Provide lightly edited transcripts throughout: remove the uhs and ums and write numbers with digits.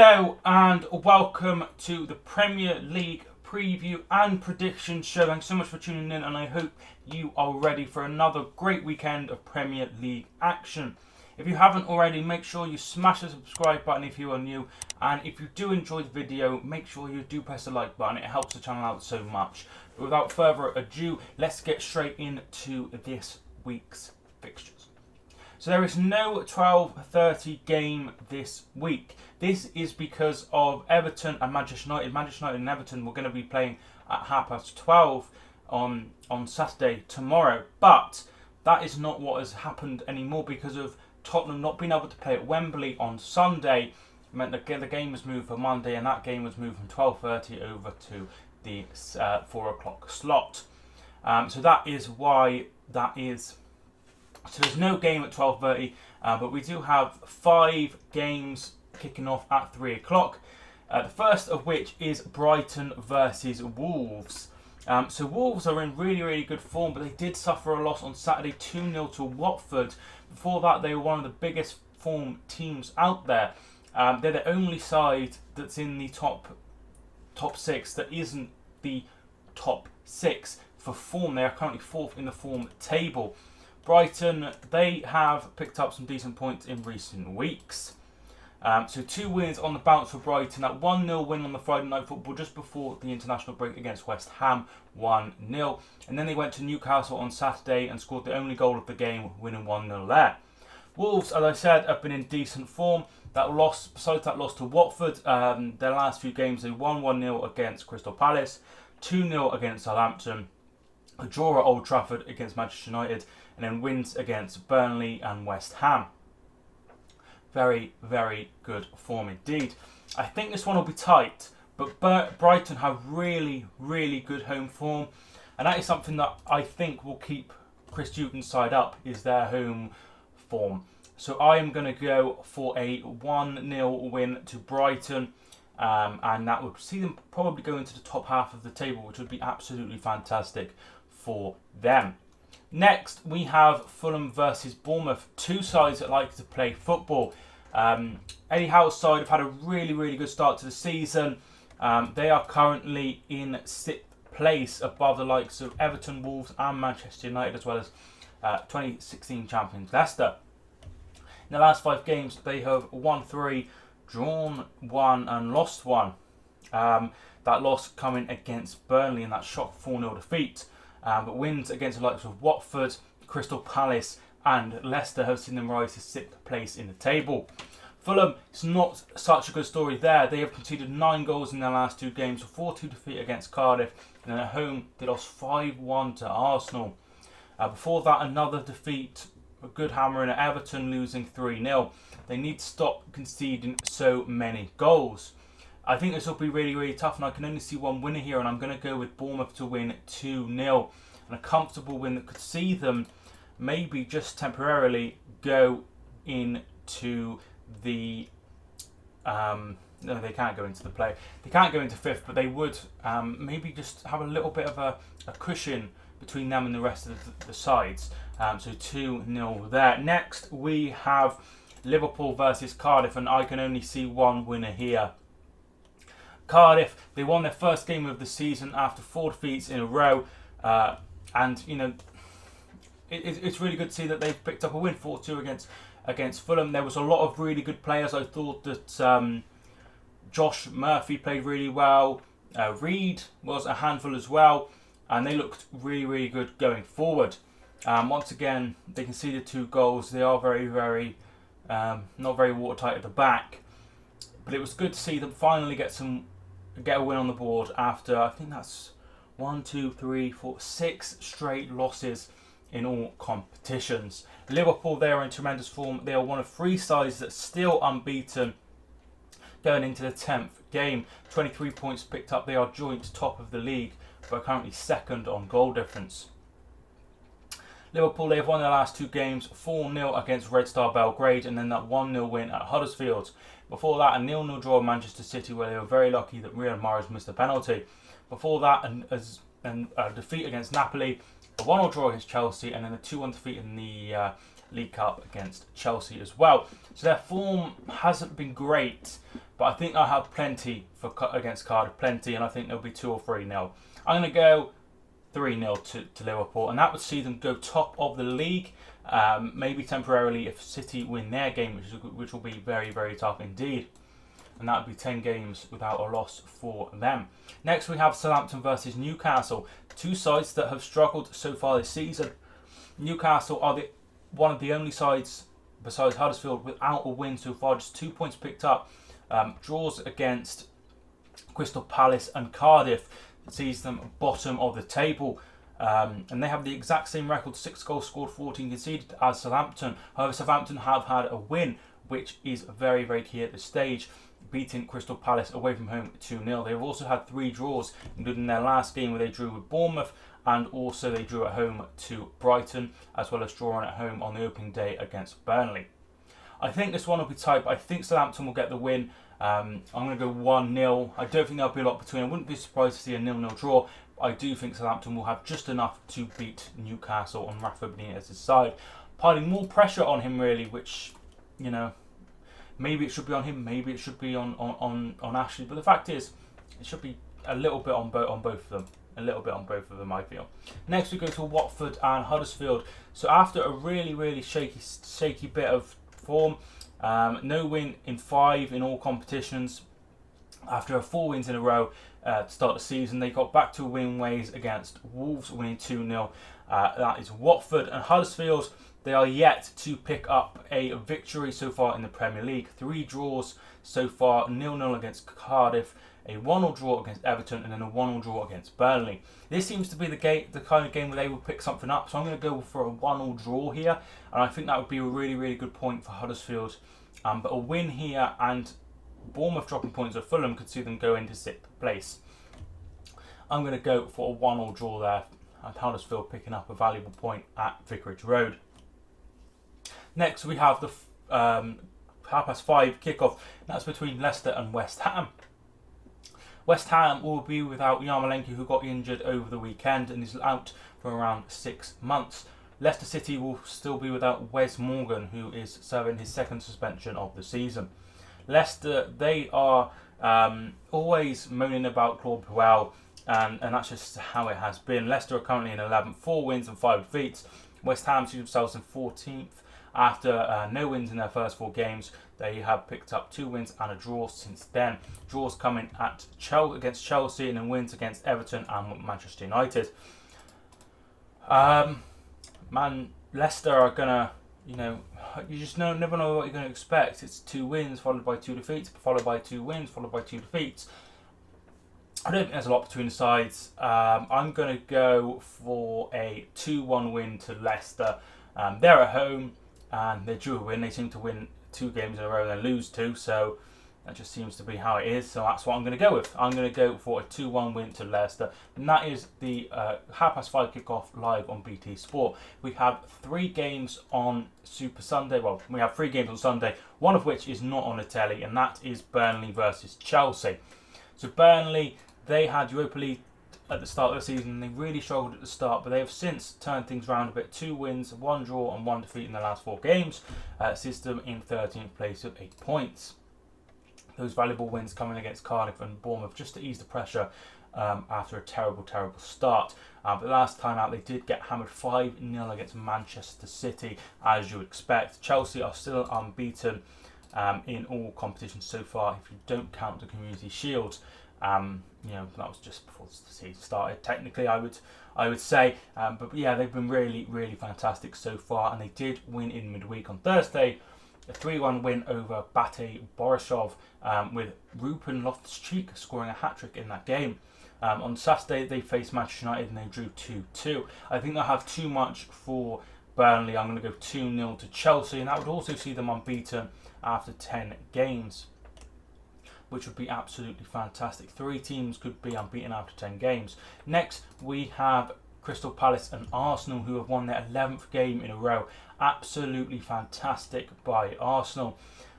Hello and welcome to the Premier League preview and prediction show. Thanks so much for tuning in, and I hope you are ready for another great weekend of Premier League action. If you haven't already, make sure you smash the subscribe button if you are new, and if you do enjoy the video, make sure you do press the like button. It helps the channel out so much. But without further ado, let's get straight into this week's fixtures. So there is no 12:30 game this week. This is because of Everton and Manchester United. Manchester United and Everton were going to be playing at 12:30 on Saturday tomorrow. But that is not what has happened anymore because of Tottenham not being able to play at Wembley on Sunday. It meant that the game was moved for Monday, and that game was moved from 12:30 over to the 4 o'clock slot. So that is why that is. So there's no game at 12:30, but we do have 5 games kicking off at 3 o'clock. The first of which is Brighton versus Wolves. So Wolves are in really, really good form, but they did suffer a loss on Saturday, 2-0 to Watford. Before that, they were one of the biggest form teams out there. They're the only side that's in the top 6 that isn't the top 6 for form. They are currently 4th in the form table. Brighton, they have picked up some decent points in recent weeks. So 2 wins on the bounce for Brighton. That 1-0 win on the Friday Night Football just before the international break against West Ham, 1-0. And then they went to Newcastle on Saturday and scored the only goal of the game, winning 1-0 there. Wolves, as I said, have been in decent form. That loss, besides that loss to Watford, their last few games, they won 1-0 against Crystal Palace, 2-0 against Southampton, a draw at Old Trafford against Manchester United, and then wins against Burnley and West Ham. Very, very good form indeed. I think this one will be tight, but Brighton have really, really good home form, and that is something that I think will keep Chris Hughton's side up, is their home form. So I am going to go for a 1-0 win to Brighton, and that would see them probably go into the top half of the table, which would be absolutely fantastic for them. Next, we have Fulham versus Bournemouth, 2 sides that like to play football. Eddie Howe's side have had a really, really good start to the season. They are currently in 6th place above the likes of Everton, Wolves and Manchester United, as well as 2016 champions Leicester. In the last 5 games, they have won 3, drawn 1 and lost 1. That loss coming against Burnley in that shock 4-0 defeat. But wins against the likes of Watford, Crystal Palace and Leicester have seen them rise to 6th place in the table. Fulham, it's not such a good story there. They have conceded 9 goals in their last 2 games, a 4-2 defeat against Cardiff, and then at home they lost 5-1 to Arsenal. Before that, another defeat, a good hammering at Everton, losing 3-0. They need to stop conceding so many goals. I think this will be really, really tough, and I can only see one winner here, and I'm going to go with Bournemouth to win 2-0. And a comfortable win that could see them maybe just temporarily go into the... no, they can't go into the play. They can't go into 5th, but they would maybe just have a little bit of a cushion between them and the rest of the sides. So 2-0 there. Next, we have Liverpool versus Cardiff, and I can only see one winner here. Cardiff, they won their first game of the season after 4 defeats in a row, and you know it's really good to see that they've picked up a win, 4-2 against Fulham. There was a lot of really good players. I thought that Josh Murphy played really well. Reed was a handful as well, and they looked really, really good going forward. Once again, they conceded 2 goals. They are very, very not very watertight at the back, but it was good to see them finally get a win on the board after, I think that's 6 straight losses in all competitions. Liverpool, they are in tremendous form. They are one of 3 sides that's still unbeaten going into the 10th game. 23 points picked up. They are joint top of the league, but currently 2nd on goal difference. Liverpool, they've won their last 2 games, 4-0 against Red Star Belgrade, and then that 1-0 win at Huddersfield. Before that, a 0-0 draw at Manchester City, where they were very lucky that Riyad Mahrez missed a penalty. Before that, a defeat against Napoli, a 1-0 draw against Chelsea, and then a 2-1 defeat in the League Cup against Chelsea as well. So their form hasn't been great, but I think I have plenty against Cardiff, plenty, and I think there'll be 2 or 3-0. I'm going to go 3-0 to Liverpool, and that would see them go top of the league, maybe temporarily if City win their game, which will be very, very tough indeed. And that would be 10 games without a loss for them. Next we have Southampton versus Newcastle, 2 sides that have struggled so far this season. Newcastle are one of the only sides besides Huddersfield without a win so far, just 2 points picked up. Draws against Crystal Palace and Cardiff sees them bottom of the table. And they have the exact same record, 6 goals scored, 14 conceded as Southampton. However, Southampton have had a win, which is very, very key at this stage, beating Crystal Palace away from home 2-0. They've also had 3 draws, including their last game where they drew with Bournemouth, and also they drew at home to Brighton, as well as drawing at home on the opening day against Burnley. I think this one will be tight, but I think Southampton will get the win. I'm going to go 1-0. I don't think there'll be a lot between. I wouldn't be surprised to see a 0-0 draw. I do think Southampton will have just enough to beat Newcastle on Rafa Benitez's side, piling more pressure on him really, which, you know, maybe it should be on him, maybe it should be on Ashley, but the fact is, it should be a little bit on both of them. A little bit on both of them, I feel. Next we go to Watford and Huddersfield. So after a really, really shaky bit of form, no win in 5 in all competitions. After 4 wins in a row to start the season, they got back to winning ways against Wolves, winning 2-0. That is Watford. And Huddersfield, they are yet to pick up a victory so far in the Premier League. 3 draws so far, 0-0 against Cardiff, a 1-1 draw against Everton, and then a 1-1 draw against Burnley. This seems to be the kind of game where they will pick something up, so I'm going to go for a 1-1 draw here, and I think that would be a really, really good point for Huddersfield. But a win here and Bournemouth dropping points at Fulham could see them go into 6th place. I'm going to go for a 1-1 draw there, and Huddersfield picking up a valuable point at Vicarage Road. Next we have the 5:30 kickoff. That's between Leicester and West Ham. West Ham will be without Yarmolenko, who got injured over the weekend and is out for around 6 months. Leicester City will still be without Wes Morgan, who is serving his 2nd suspension of the season. Leicester, they are always moaning about Claude Puel, and that's just how it has been. Leicester are currently in 11th, 4 wins and 5 defeats. West Ham see themselves in 14th. After no wins in their first 4 games, they have picked up 2 wins and a draw since then. Draws coming at against Chelsea, and then wins against Everton and Manchester United. Leicester are gonna, you just never know what you're gonna expect. It's 2 wins followed by 2 defeats, followed by 2 wins, followed by 2 defeats. I don't think there's a lot between the sides. I'm gonna go for a 2-1 win to Leicester. They're at home and they drew a win. They seem to win 2 games in a row and then lose 2, so that just seems to be how it is. So that's what I'm going to go with. I'm going to go for a 2-1 win to Leicester, and that is the 5:30 kickoff live on BT Sport. We have 3 games on Super Sunday. Well, we have 3 games on Sunday, one of which is not on the telly, and that is Burnley versus Chelsea. So Burnley, they had Europa League at the start of the season. They really struggled at the start, but they have since turned things around a bit. 2 wins, 1 draw and 1 defeat in the last 4 games. System in 13th place with 8 points. Those valuable wins coming against Cardiff and Bournemouth just to ease the pressure after a terrible, terrible start. But last time out they did get hammered 5-0 against Manchester City, as you would expect. Chelsea are still unbeaten in all competitions so far, if you don't count the Community Shield. That was just before the season started. Technically, I would say, but yeah, they've been really, really fantastic so far, and they did win in midweek on Thursday, a 3-1 win over Bate Borisov, with Ruben Loftus-Cheek scoring a hat-trick in that game. On Saturday, they faced Manchester United and they drew 2-2. I think they'll have too much for Burnley. I'm going to go 2-0 to Chelsea, and that would also see them unbeaten after 10 games. Which would be absolutely fantastic. 3 teams could be unbeaten after 10 games. Next, we have Crystal Palace and Arsenal, who have won their 11th game in a row. Absolutely fantastic by Arsenal.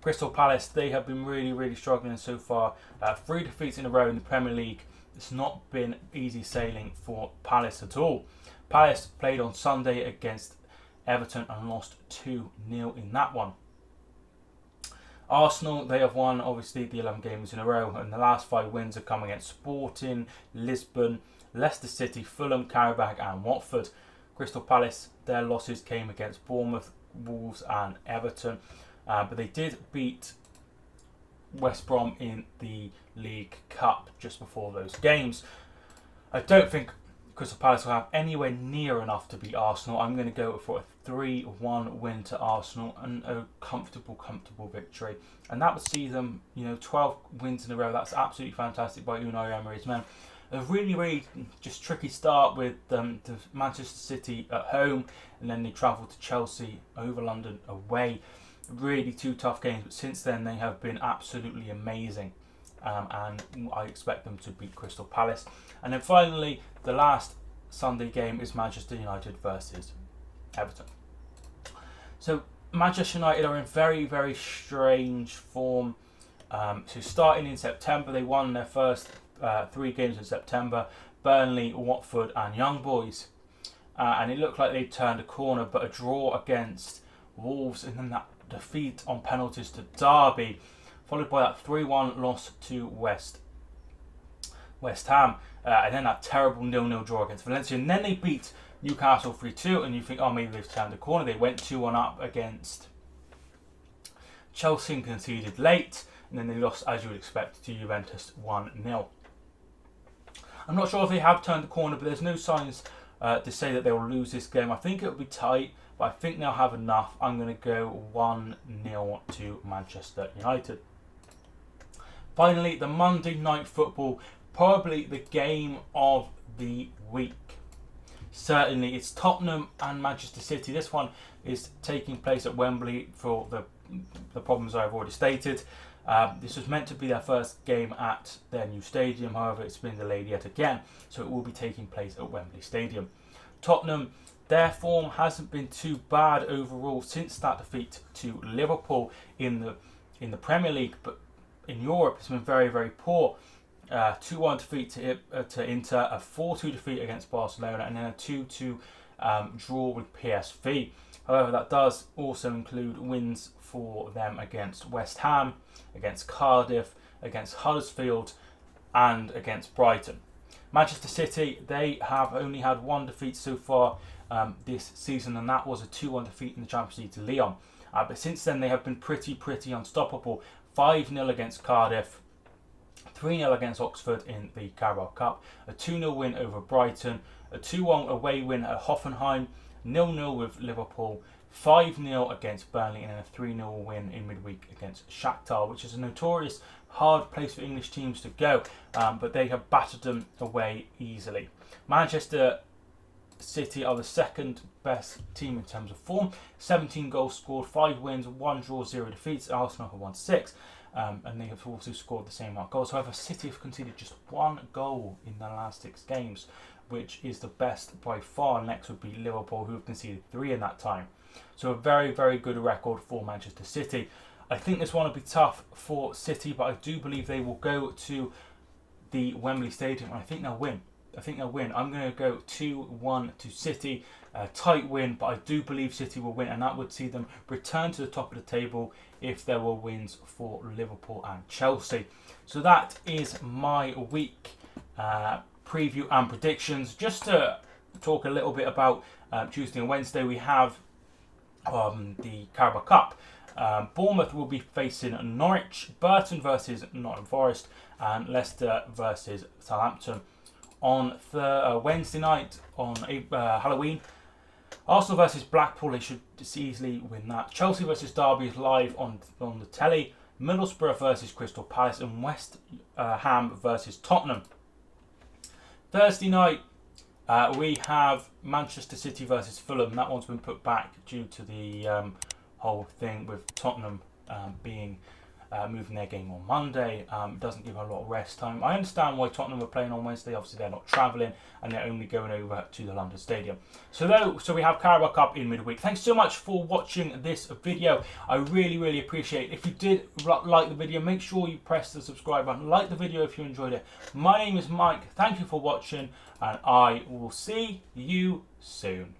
Crystal Palace, they have been really, really struggling so far. 3 defeats in a row in the Premier League. It's not been easy sailing for Palace at all. Palace played on Sunday against Everton and lost 2-0 in that one. Arsenal, they have won obviously the 11 games in a row, and the last 5 wins have come against Sporting, Lisbon, Leicester City, Fulham, Cardiff and Watford. Crystal Palace, their losses came against Bournemouth, Wolves and Everton, but they did beat West Brom in the League Cup just before those games. I don't think Crystal Palace will have anywhere near enough to beat Arsenal. I'm going to go for a 3-1 win to Arsenal and a comfortable victory. And that would see them, 12 wins in a row. That's absolutely fantastic by Unai Emery's men. A really just tricky start with the Manchester City at home, and then they travel to Chelsea, over London away. Really 2 tough games, but since then they have been absolutely amazing. And I expect them to beat Crystal Palace. And then finally, the last Sunday game is Manchester United versus Everton. So Manchester United are in very strange form. So starting in September, they won their first 3 games in September: Burnley, Watford and Young Boys. And it looked like they turned a corner, but a draw against Wolves and then that defeat on penalties to Derby, followed by that 3-1 loss to West Ham, and then that terrible 0-0 draw against Valencia. And then they beat Newcastle 3-2, and you think, oh, maybe they've turned the corner. They went 2-1 up against Chelsea and conceded late, and then they lost, as you would expect, to Juventus 1-0. I'm not sure if they have turned the corner, but there's no signs to say that they will lose this game. I think it will be tight, but I think they'll have enough. I'm going to go 1-0 to Manchester United. Finally, the Monday night football, probably the game of the week. Certainly, it's Tottenham and Manchester City. This one is taking place at Wembley for the problems I've already stated. This was meant to be their first game at their new stadium, however it's been delayed yet again, so it will be taking place at Wembley Stadium. Tottenham, their form hasn't been too bad overall since that defeat to Liverpool in the Premier League, but in Europe it's been very poor. 2-1 defeat to Inter, a 4-2 defeat against Barcelona, and then a 2-2 draw with PSV. However, that does also include wins for them against West Ham, against Cardiff, against Huddersfield and against Brighton. Manchester City, they have only had 1 defeat so far this season, and that was a 2-1 defeat in the Champions League to Lyon. But since then they have been pretty unstoppable. 5-0 against Cardiff, 3-0 against Oxford in the Carabao Cup, a 2-0 win over Brighton, a 2-1 away win at Hoffenheim, 0-0 with Liverpool, 5-0 against Burnley, and then a 3-0 win in midweek against Shakhtar, which is a notorious hard place for English teams to go, but they have battered them away easily. Manchester City are the second best team in terms of form. 17 goals scored, 5 wins, 1 draw, 0 defeats. Arsenal have won 6, and they have also scored the same amount of goals. However, City have conceded just 1 goal in their last 6 games, which is the best by far. Next would be Liverpool, who have conceded 3 in that time. So a very good record for Manchester City. I think this one will be tough for City, but I do believe they will go to the Wembley Stadium, and I think they'll win. I'm going to go 2-1 to City. A tight win, but I do believe City will win, and that would see them return to the top of the table if there were wins for Liverpool and Chelsea. So that is my week preview and predictions. Just to talk a little bit about Tuesday and Wednesday, we have the Carabao Cup. Bournemouth will be facing Norwich, Burton versus Nottingham Forest, and Leicester versus Southampton. On Wednesday night, on Halloween, Arsenal versus Blackpool, they should easily win that. Chelsea versus Derby is live on the telly. Middlesbrough versus Crystal Palace, and West Ham versus Tottenham. Thursday night, we have Manchester City versus Fulham. That one's been put back due to the whole thing with Tottenham moving their game on Monday. Doesn't give a lot of rest time. I understand why Tottenham are playing on Wednesday. Obviously they're not travelling and they're only going over to the London Stadium. So we have Carabao Cup in midweek. Thanks so much for watching this video. I really appreciate it. If you did like the video, make sure you press the subscribe button. Like the video if you enjoyed it. My name is Mike. Thank you for watching, and I will see you soon.